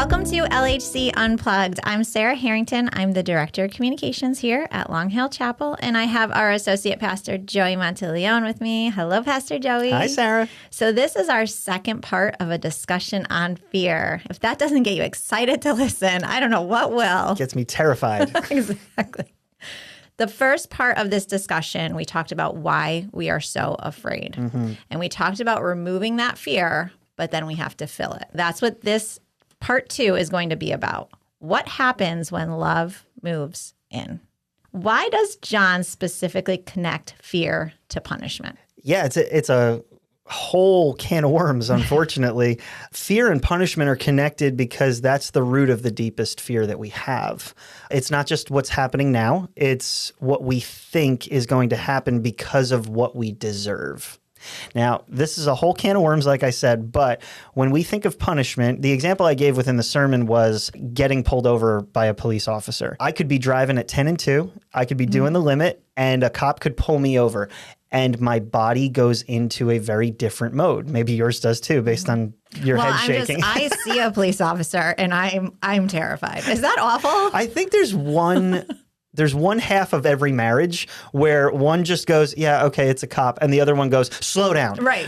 Welcome to LHC Unplugged. I'm Sarah Harrington. I'm the Director of Communications here at Long Hill Chapel, and I have our Associate Pastor, Joey Monteleone, with me. Hello, Pastor Joey. Hi, Sarah. So this is our second part of a discussion on fear. If that doesn't get you excited to listen, I don't know what will. Gets me terrified. Exactly. The first part of this discussion, we talked about why we are so afraid. And we talked about removing that fear, but then we have to fill it. That's what this part 2 is going to be about. What happens when love moves in? Why does John specifically connect fear to punishment? Yeah, it's a whole can of worms, unfortunately. Fear and punishment are connected because that's the root of the deepest fear that we have. It's not just what's happening now. It's what we think is going to happen because of what we deserve. Now, this is a whole can of worms, like I said, but when we think of punishment, the example I gave within the sermon was getting pulled over by a police officer. I could be driving at 10 and 2, I could be doing the limit, and a cop could pull me over, and my body goes into a very different mode. Maybe yours does too, based on your head shaking. I see a police officer, and I'm terrified. Is that awful? I think there's one half of every marriage where one just goes, yeah, okay, it's a cop. And the other one goes, slow down. Right.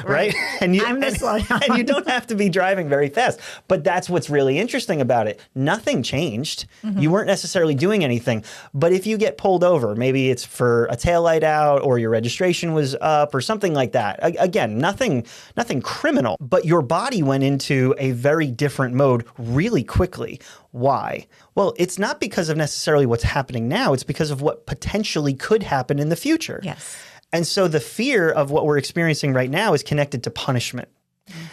I'm the slow down. And you don't have to be driving very fast. But that's what's really interesting about it. Nothing changed. You weren't necessarily doing anything. But if you get pulled over, maybe it's for a taillight out or your registration was up or something like that. Again, nothing criminal. But your body went into a very different mode really quickly. Why? Well, it's not because of necessarily what's happening now. It's because of what potentially could happen in the future. Yes. And so the fear of what we're experiencing right now is connected to punishment.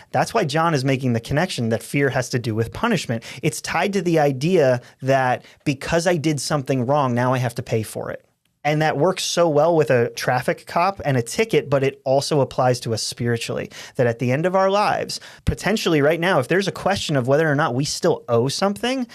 That's why John is making the connection that fear has to do with punishment. It's tied to the idea that because I did something wrong, now I have to pay for it. And that works so well with a traffic cop and a ticket, but it also applies to us spiritually, that at the end of our lives, potentially right now, if there's a question of whether or not we still owe something,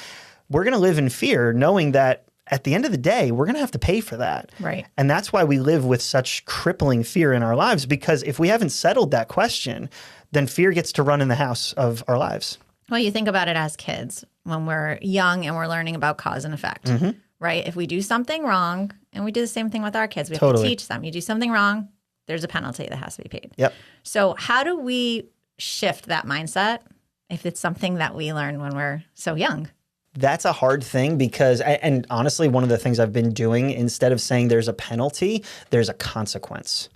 we're going to live in fear knowing that at the end of the day, we're going to have to pay for that. Right. And that's why we live with such crippling fear in our lives, because if we haven't settled that question, then fear gets to run in the house of our lives. Well, you think about it as kids when we're young and we're learning about cause and effect. Right? If we do something wrong, and we do the same thing with our kids, we have to teach them. You do something wrong, there's a penalty that has to be paid. Yep. So how do we shift that mindset if it's something that we learn when we're so young? That's a hard thing because, and honestly, one of the things I've been doing, instead of saying there's a penalty, there's a consequence.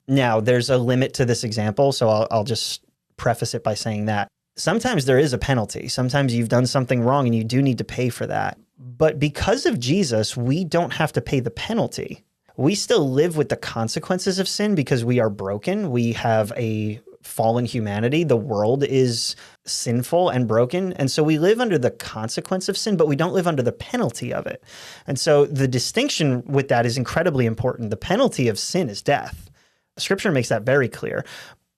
Now, there's a limit to this example, so I'll just preface it by saying that sometimes there is a penalty. Sometimes you've done something wrong and you do need to pay for that. But because of Jesus, we don't have to pay the penalty. We still live with the consequences of sin because we are broken. We have a fallen humanity. The world is sinful and broken. And so we live under the consequence of sin, but we don't live under the penalty of it. And so the distinction with that is incredibly important. The penalty of sin is death. Scripture makes that very clear.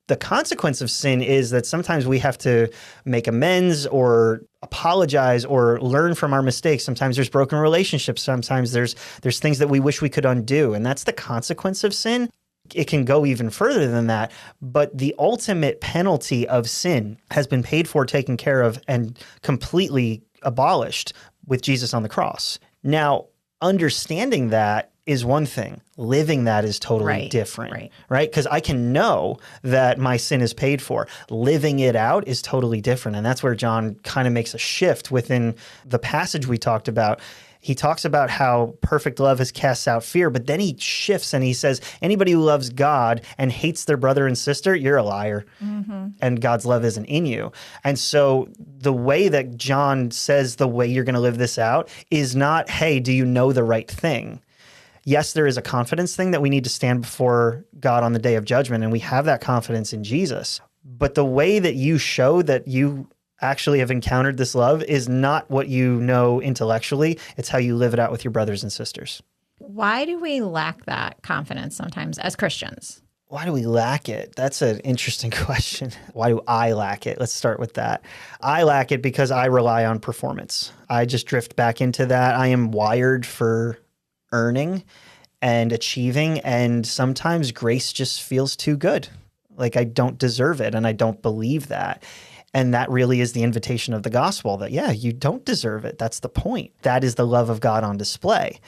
The consequence of sin is that sometimes we have to make amends or apologize or learn from our mistakes. Sometimes there's broken relationships. Sometimes there's things that we wish we could undo. And that's the consequence of sin. It can go even further than that. But the ultimate penalty of sin has been paid for, taken care of, and completely abolished with Jesus on the cross. Now, understanding that is one thing. Living that is totally different, right? Because I can know that my sin is paid for. Living it out is totally different. And that's where John kind of makes a shift within the passage we talked about. He talks about how perfect love has cast out fear, but then he shifts and he says, anybody who loves God and hates their brother and sister, you're a liar. And God's love isn't in you. And so the way that John says the way you're going to live this out is not, hey, do you know the right thing? Yes, there is a confidence thing that we need to stand before God on the day of judgment, and we have that confidence in Jesus. But the way that you show that you actually have encountered this love is not what you know intellectually. It's how you live it out with your brothers and sisters. Why do we lack that confidence sometimes as Christians? Why do we lack it? That's an interesting question. Why do I lack it? Let's start with that. I lack it because I rely on performance. I just drift back into that. I am wired for earning and achieving, and sometimes grace just feels too good. Like I don't deserve it, and I don't believe that. And that really is the invitation of the gospel that, yeah, you don't deserve it. That's the point. That is the love of God on display.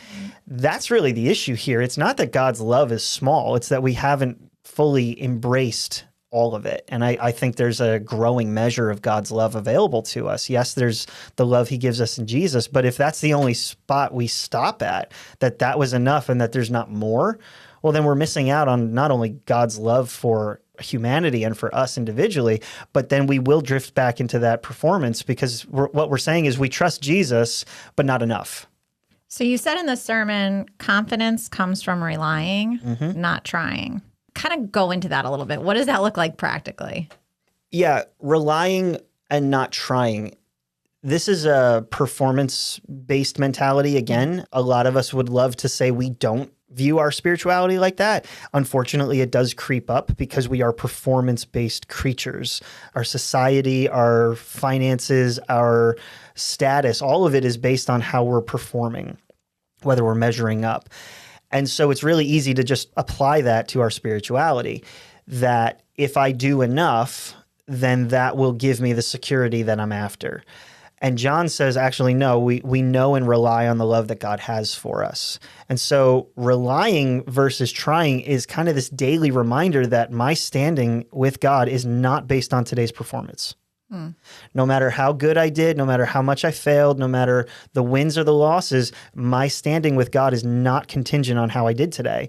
That's really the issue here. It's not that God's love is small. It's that we haven't fully embraced all of it. And I think there's a growing measure of God's love available to us. Yes, there's the love he gives us in Jesus, but if that's the only spot we stop at, that was enough and that there's not more, well, then we're missing out on not only God's love for humanity and for us individually, but then we will drift back into that performance because what we're saying is we trust Jesus, but not enough. So you said in the sermon, confidence comes from relying, not trying. Kind of go into that a little bit. What does that look like practically? Yeah, relying and not trying. This is a performance-based mentality. Again, a lot of us would love to say we don't view our spirituality like that. Unfortunately, it does creep up because we are performance-based creatures. Our society, our finances, our status, all of it is based on how we're performing, whether we're measuring up. And so it's really easy to just apply that to our spirituality, that if I do enough, then that will give me the security that I'm after. And John says, actually, no, we know and rely on the love that God has for us. And so relying versus trying is kind of this daily reminder that my standing with God is not based on today's performance. No matter how good I did, no matter how much I failed, no matter the wins or the losses, my standing with God is not contingent on how I did today.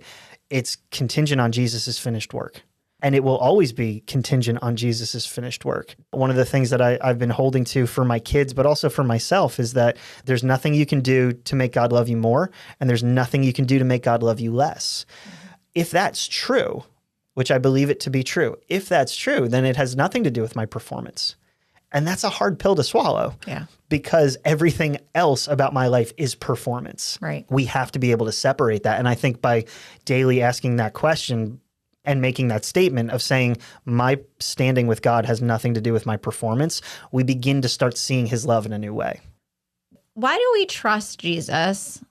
It's contingent on Jesus's finished work. And it will always be contingent on Jesus's finished work. One of the things that I've been holding to for my kids, but also for myself, is that there's nothing you can do to make God love you more, and there's nothing you can do to make God love you less. If that's true, which I believe it to be true, if that's true, then it has nothing to do with my performance. And that's a hard pill to swallow. Yeah. Because everything else about my life is performance. Right. We have to be able to separate that. And I think by daily asking that question and making that statement of saying my standing with God has nothing to do with my performance, we begin to start seeing his love in a new way. Why do we trust Jesus,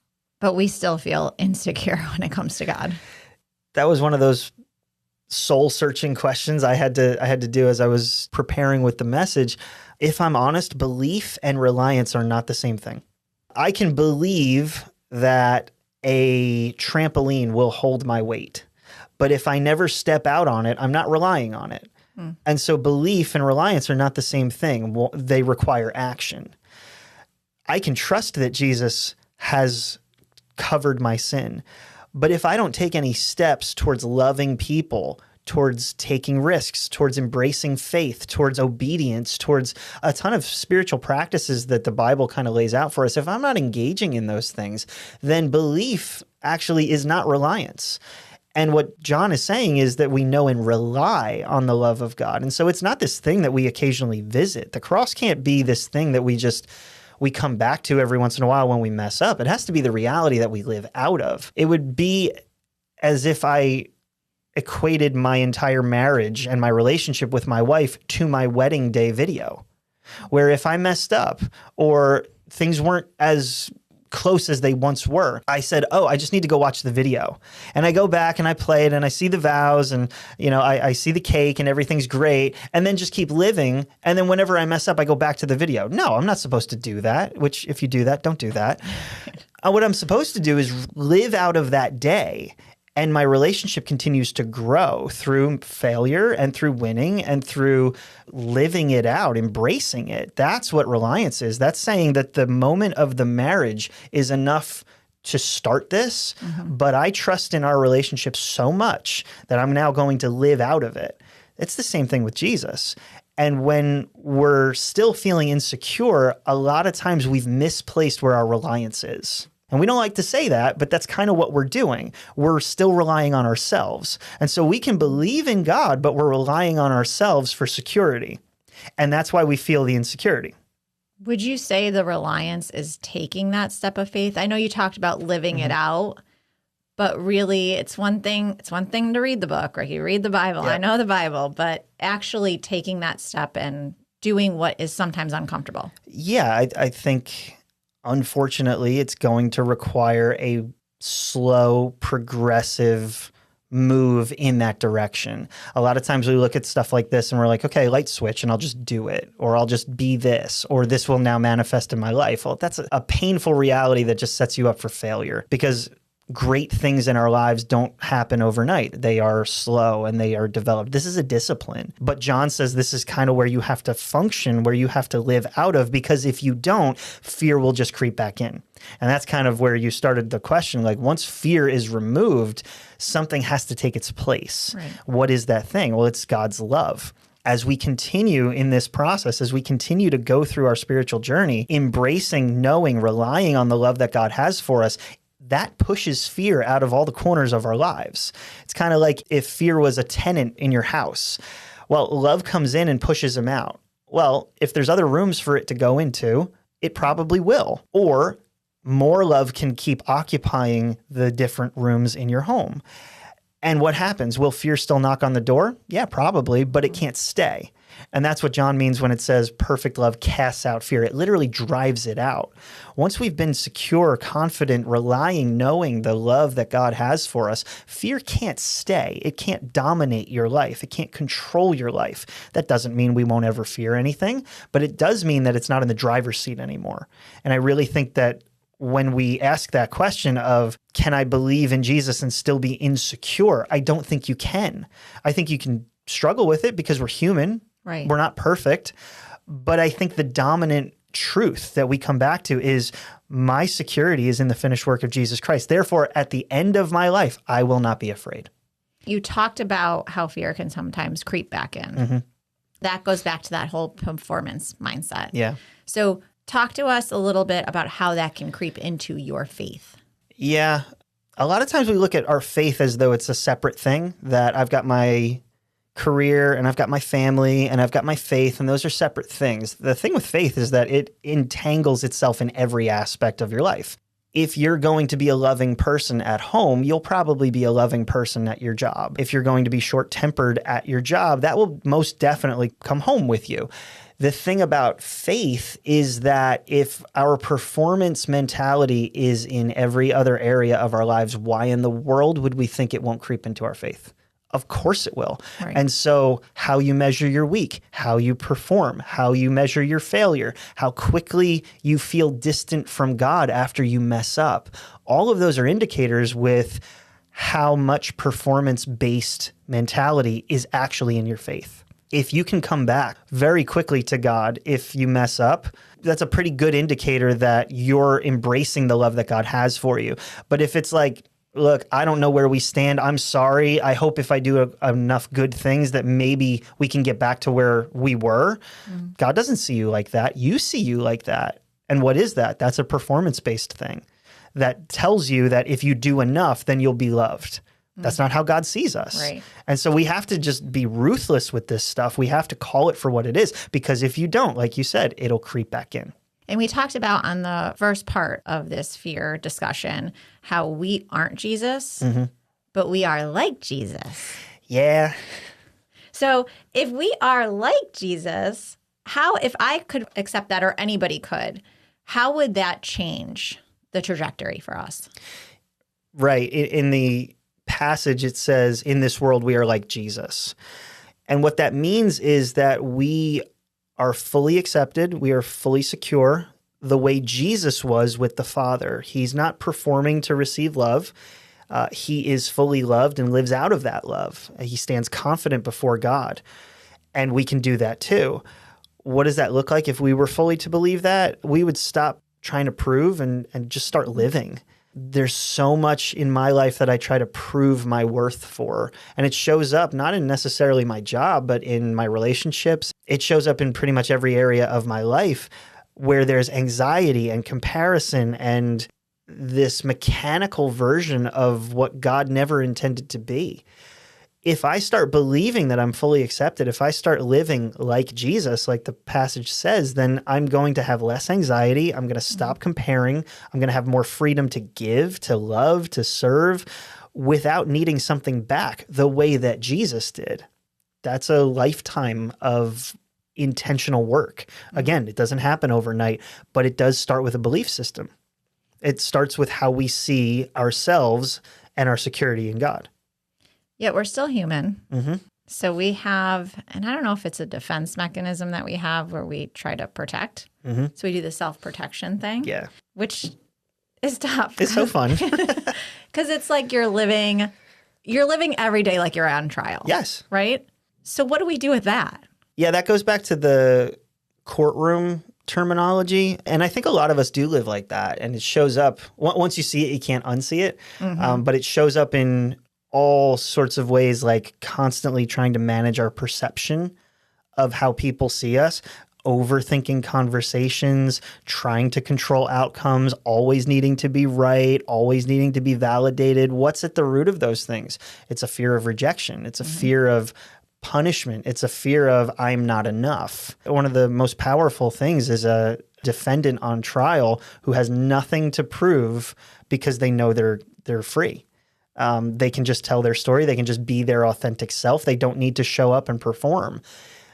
but we still feel insecure when it comes to God? That was one of those soul-searching questions I had to do as I was preparing with the message. If I'm honest, belief and reliance are not the same thing. I can believe that a trampoline will hold my weight, but if I never step out on it, I'm not relying on it. And so belief and reliance are not the same thing. Well, they require action. I can trust that Jesus has covered my sin, but if I don't take any steps towards loving people, towards taking risks, towards embracing faith, towards obedience, towards a ton of spiritual practices that the Bible kind of lays out for us, if I'm not engaging in those things, then belief actually is not reliance. And what John is saying is that we know and rely on the love of God. And so it's not this thing that we occasionally visit. The cross can't be this thing that we come back to every once in a while when we mess up. It has to be the reality that we live out of. It would be as if I equated my entire marriage and my relationship with my wife to my wedding day video, where if I messed up or things weren't as close as they once were, I said, oh, I just need to go watch the video. And I go back and I play it and I see the vows and, I see the cake and everything's great, and then just keep living. And then whenever I mess up, I go back to the video. No, I'm not supposed to do that, which if you do that, don't do that. What I'm supposed to do is live out of that day. And my relationship continues to grow through failure and through winning and through living it out, embracing it. That's what reliance is. That's saying that the moment of the marriage is enough to start this, but I trust in our relationship so much that I'm now going to live out of it. It's the same thing with Jesus. And when we're still feeling insecure, a lot of times we've misplaced where our reliance is. And we don't like to say that, but that's kind of what we're doing. We're still relying on ourselves. And so we can believe in God, but we're relying on ourselves for security. And that's why we feel the insecurity. Would you say the reliance is taking that step of faith? I know you talked about living it out, but really it's one thing to read the book, right? You read the Bible. Yeah. I know the Bible, but actually taking that step and doing what is sometimes uncomfortable. Yeah, I think unfortunately, it's going to require a slow, progressive move in that direction. A lot of times we look at stuff like this and we're like, okay, light switch and I'll just do it, or I'll just be this, or this will now manifest in my life. Well, that's a painful reality that just sets you up for failure, because great things in our lives don't happen overnight. They are slow and they are developed. This is a discipline. But John says this is kind of where you have to function, where you have to live out of, because if you don't, fear will just creep back in. And that's kind of where you started the question. Like, once fear is removed, something has to take its place. Right. What is that thing? Well, it's God's love. As we continue in this process, as we continue to go through our spiritual journey, embracing, knowing, relying on the love that God has for us, that pushes fear out of all the corners of our lives. It's kind of like if fear was a tenant in your house. Well, love comes in and pushes him out. Well, if there's other rooms for it to go into, it probably will. Or more love can keep occupying the different rooms in your home. And what happens? Will fear still knock on the door? Yeah, probably, but it can't stay. And that's what John means when it says perfect love casts out fear. It literally drives it out. Once we've been secure, confident, relying, knowing the love that God has for us, fear can't stay. It can't dominate your life. It can't control your life. That doesn't mean we won't ever fear anything, but it does mean that it's not in the driver's seat anymore. And I really think that when we ask that question of, can I believe in Jesus and still be insecure? I don't think you can. I think you can struggle with it because we're human. Right. We're not perfect. But I think the dominant truth that we come back to is my security is in the finished work of Jesus Christ. Therefore, at the end of my life, I will not be afraid. You talked about how fear can sometimes creep back in. Mm-hmm. That goes back to that whole performance mindset. Yeah. So talk to us a little bit about how that can creep into your faith. Yeah. A lot of times we look at our faith as though it's a separate thing, that I've got my career and I've got my family and I've got my faith, and those are separate things. The thing with faith is that it entangles itself in every aspect of your life. If you're going to be a loving person at home, you'll probably be a loving person at your job. If you're going to be short-tempered at your job, that will most definitely come home with you. The thing about faith is that if our performance mentality is in every other area of our lives, why in the world would we think it won't creep into our faith? Of course it will. Right. And so how you measure your week, how you perform, how you measure your failure, how quickly you feel distant from God after you mess up, all of those are indicators with how much performance-based mentality is actually in your faith. If you can come back very quickly to God if you mess up, that's a pretty good indicator that you're embracing the love that God has for you. But if it's like, look, I don't know where we stand. I'm sorry. I hope if I do enough good things that maybe we can get back to where we were. God doesn't see you like that. You see you like that. And what is that? That's a performance-based thing that tells you that if you do enough, then you'll be loved. That's not how God sees us. Right. And so we have to just be ruthless with this stuff. We have to call it for what it is, because if you don't, like you said, it'll creep back in. And we talked about on the first part of this fear discussion how we aren't Jesus, but we are like Jesus. Yeah. So if we are like Jesus, how, if I could accept that, or anybody could, how would that change the trajectory for us? Right. In the passage, it says, in this world, we are like Jesus. And what that means is that we are fully accepted. We are fully secure the way Jesus was with the Father. He's not performing to receive love. He is fully loved and lives out of that love. He stands confident before God. And we can do that too. What does that look like if we were fully to believe that? We would stop trying to prove and just start living. There's so much in my life that I try to prove my worth for. And it shows up not in necessarily my job, but in my relationships. It shows up in pretty much every area of my life where there's anxiety and comparison and this mechanical version of what God never intended to be. If I start believing that I'm fully accepted, if I start living like Jesus, like the passage says, then I'm going to have less anxiety. I'm going to stop comparing. I'm going to have more freedom to give, to love, to serve without needing something back the way that Jesus did. That's a lifetime of intentional work. Again, it doesn't happen overnight, but it does start with a belief system. It starts with how we see ourselves and our security in God. Yet we're still human. Mm-hmm. So we have, and I don't know if it's a defense mechanism that we have where we try to protect. Mm-hmm. So we do the self-protection thing. Yeah. Which is tough. It's so fun. Because it's like you're living every day like you're on trial. Yes. Right? So what do we do with that? Yeah, that goes back to the courtroom terminology. And I think a lot of us do live like that. And it shows up, once you see it, you can't unsee it. Mm-hmm. But it shows up in all sorts of ways, like constantly trying to manage our perception of how people see us, overthinking conversations, trying to control outcomes, always needing to be right, always needing to be validated. What's at the root of those things? It's a fear of rejection. It's a fear of punishment. It's a fear of I'm not enough. One of the most powerful things is a defendant on trial who has nothing to prove because they know they're free. They can just tell their story. They can just be their authentic self. They don't need to show up and perform.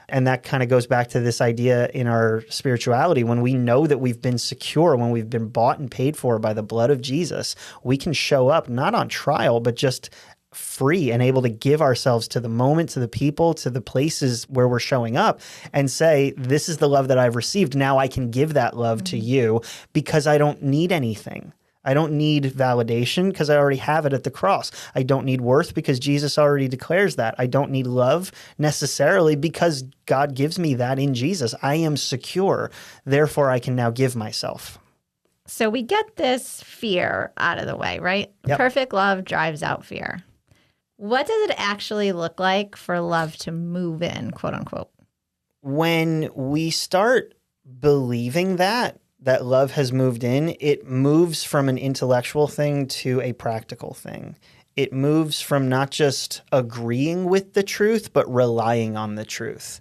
And that kind of goes back to this idea in our spirituality. When we know that we've been secure, when we've been bought and paid for by the blood of Jesus, we can show up not on trial, but just free and able to give ourselves to the moment, to the people, to the places where we're showing up and say, this is the love that I've received. Now I can give that love to you because I don't need anything. I don't need validation because I already have it at the cross. I don't need worth because Jesus already declares that. I don't need love necessarily because God gives me that in Jesus. I am secure. Therefore, I can now give myself. So we get this fear out of the way, right? Yep. Perfect love drives out fear. What does it actually look like for love to move in, quote unquote? When we start believing that love has moved in, it moves from an intellectual thing to a practical thing. It moves from not just agreeing with the truth, but relying on the truth.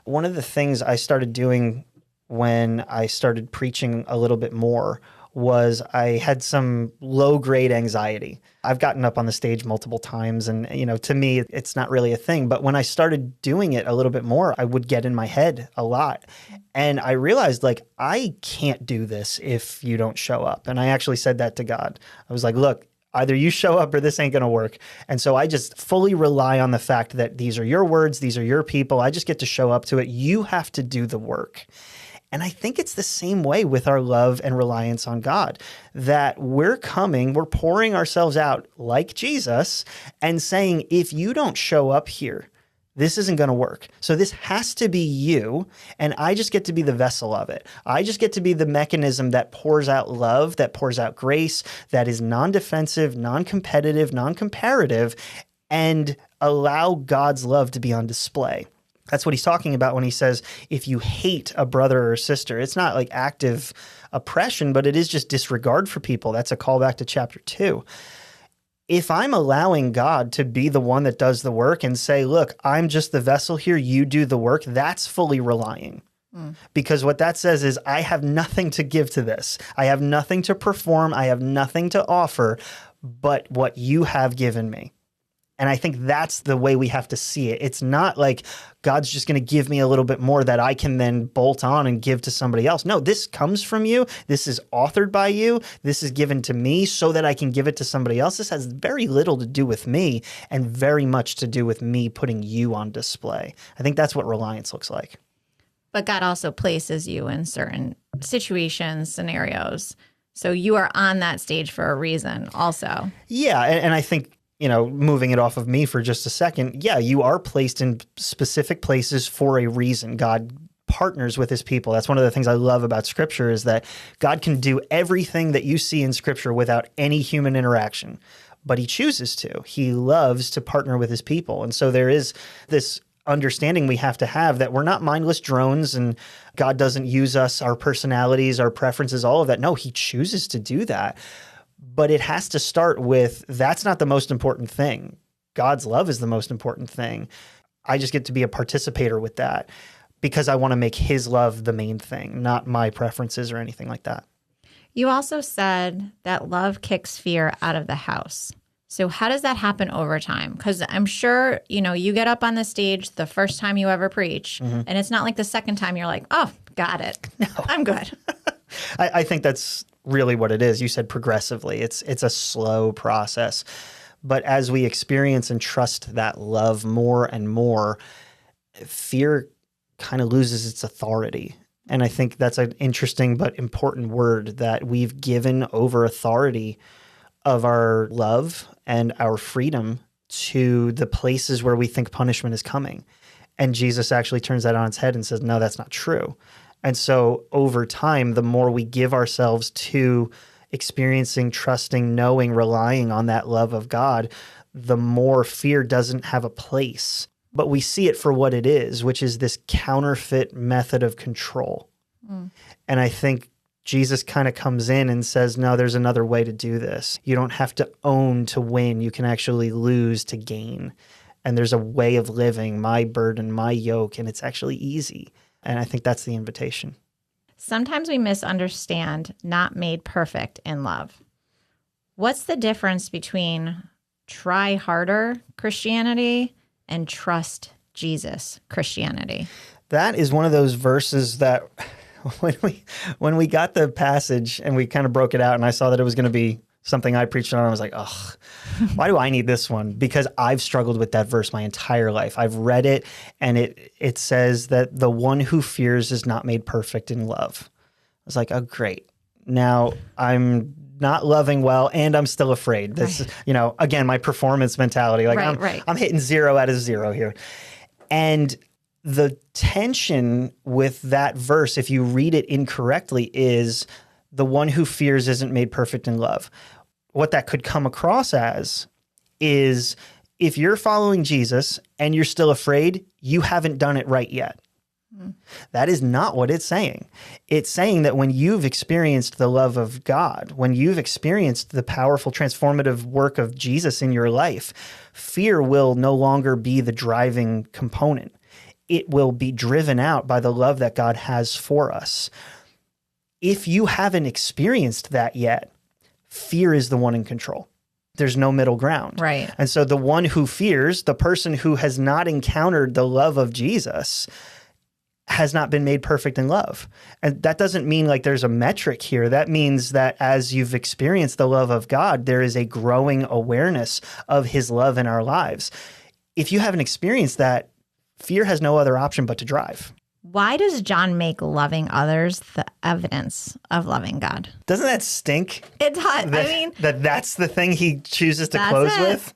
One of the things I started doing when I started preaching a little bit more was I had some low-grade anxiety. I've gotten up on the stage multiple times and, to me, it's not really a thing. But when I started doing it a little bit more, I would get in my head a lot. And I realized, I can't do this if you don't show up. And I actually said that to God. I was like, look, either you show up or this ain't going to work. And so I just fully rely on the fact that these are your words, these are your people. I just get to show up to it. You have to do the work. And I think it's the same way with our love and reliance on God, that we're pouring ourselves out like Jesus and saying, if you don't show up here, this isn't going to work. So this has to be you, and I just get to be the vessel of it. I just get to be the mechanism that pours out love, that pours out grace, that is non-defensive, non-competitive, non-comparative, and allow God's love to be on display. That's what he's talking about when he says, if you hate a brother or sister, it's not like active oppression, but it is just disregard for people. That's a callback to chapter 2. If I'm allowing God to be the one that does the work and say, look, I'm just the vessel here, you do the work, that's fully relying. Because what that says is I have nothing to give to this. I have nothing to perform. I have nothing to offer but what you have given me. And I think that's the way we have to see it. It's not like God's just going to give me a little bit more that I can then bolt on and give to somebody else. No, this comes from you. This is authored by you. This is given to me so that I can give it to somebody else. This has very little to do with me and very much to do with me putting you on display. I think that's what reliance looks like. But God also places you in certain situations, scenarios. So you are on that stage for a reason also. Yeah, and I think, moving it off of me for just a second, yeah, you are placed in specific places for a reason. God partners with his people. That's one of the things I love about Scripture is that God can do everything that you see in Scripture without any human interaction, but he chooses to. He loves to partner with his people. And so there is this understanding we have to have that we're not mindless drones and God doesn't use us, our personalities, our preferences, all of that. No, he chooses to do that. But it has to start with, that's not the most important thing. God's love is the most important thing. I just get to be a participator with that because I want to make his love the main thing, not my preferences or anything like that. You also said that love kicks fear out of the house. So how does that happen over time? Because I'm sure, you get up on the stage the first time you ever preach, and it's not like the second time you're like, oh, got it. No. I'm good. I think that's really what it is. You said progressively. It's a slow process. But as we experience and trust that love more and more, fear kind of loses its authority. And I think that's an interesting but important word, that we've given over authority of our love and our freedom to the places where we think punishment is coming. And Jesus actually turns that on its head and says, no, that's not true. And so over time, the more we give ourselves to experiencing, trusting, knowing, relying on that love of God, the more fear doesn't have a place. But we see it for what it is, which is this counterfeit method of control. And I think Jesus kind of comes in and says, no, there's another way to do this. You don't have to own to win. You can actually lose to gain. And there's a way of living, my burden, my yoke, and it's actually easy. And I think that's the invitation. Sometimes we misunderstand not made perfect in love. What's the difference between try harder Christianity and trust Jesus Christianity? That is one of those verses that when we got the passage and we kind of broke it out and I saw that it was going to be something I preached on, I was like, ugh, why do I need this one? Because I've struggled with that verse my entire life. I've read it, and it says that the one who fears is not made perfect in love. I was like, oh, great. Now I'm not loving well, and I'm still afraid. This, again, my performance mentality. Like I'm hitting 0 out of 0 here. And the tension with that verse, if you read it incorrectly, is the one who fears isn't made perfect in love. What that could come across as is, if you're following Jesus and you're still afraid, you haven't done it right yet. That is not what it's saying. It's saying that when you've experienced the love of God, when you've experienced the powerful transformative work of Jesus in your life, fear will no longer be the driving component. It will be driven out by the love that God has for us. If you haven't experienced that yet, fear is the one in control. There's no middle ground. Right. And so the one who fears, the person who has not encountered the love of Jesus, has not been made perfect in love. And that doesn't mean like there's a metric here. That means that as you've experienced the love of God, there is a growing awareness of his love in our lives. If you haven't experienced that, fear has no other option but to drive. Why does John make loving others the evidence of loving God? Doesn't that stink? It does. That's the thing he chooses to close with.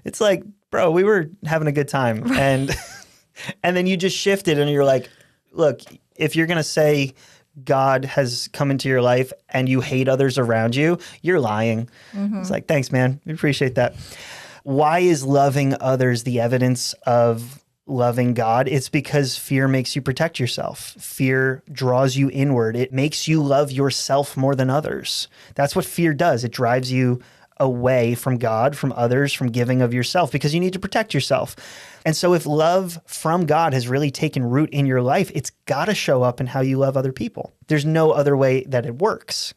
It's like, bro, we were having a good time. And and then you just shifted and you're like, look, if you're going to say God has come into your life and you hate others around you, you're lying. It's like, thanks, man. We appreciate that. Why is loving others the evidence of loving God? It's because fear makes you protect yourself. Fear draws you inward. It makes you love yourself more than others. That's what fear does. It drives you away from God, from others, from giving of yourself, because you need to protect yourself. And so if love from God has really taken root in your life, it's got to show up in how you love other people. There's no other way that it works.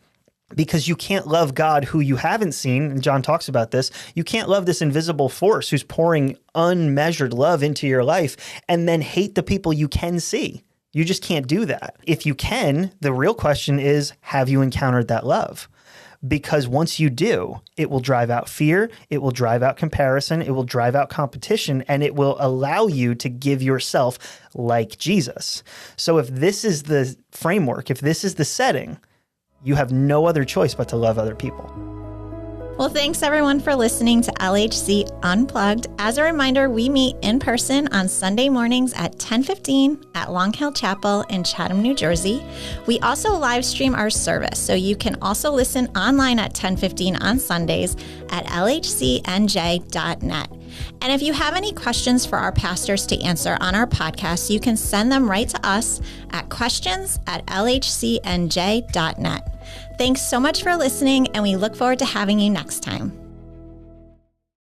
Because you can't love God who you haven't seen, and John talks about this. You can't love this invisible force who's pouring unmeasured love into your life and then hate the people you can see. You just can't do that. If you can, the real question is, have you encountered that love? Because once you do, it will drive out fear, it will drive out comparison, it will drive out competition, and it will allow you to give yourself like Jesus. So if this is the framework, if this is the setting, you have no other choice but to love other people. Well, thanks everyone for listening to LHC Unplugged. As a reminder, we meet in person on Sunday mornings at 10:15 at Long Hill Chapel in Chatham, New Jersey. We also live stream our service, so you can also listen online at 10:15 on Sundays at lhcnj.net. And if you have any questions for our pastors to answer on our podcast, you can send them right to us at questions@lhcnj.net. Thanks so much for listening, and we look forward to having you next time.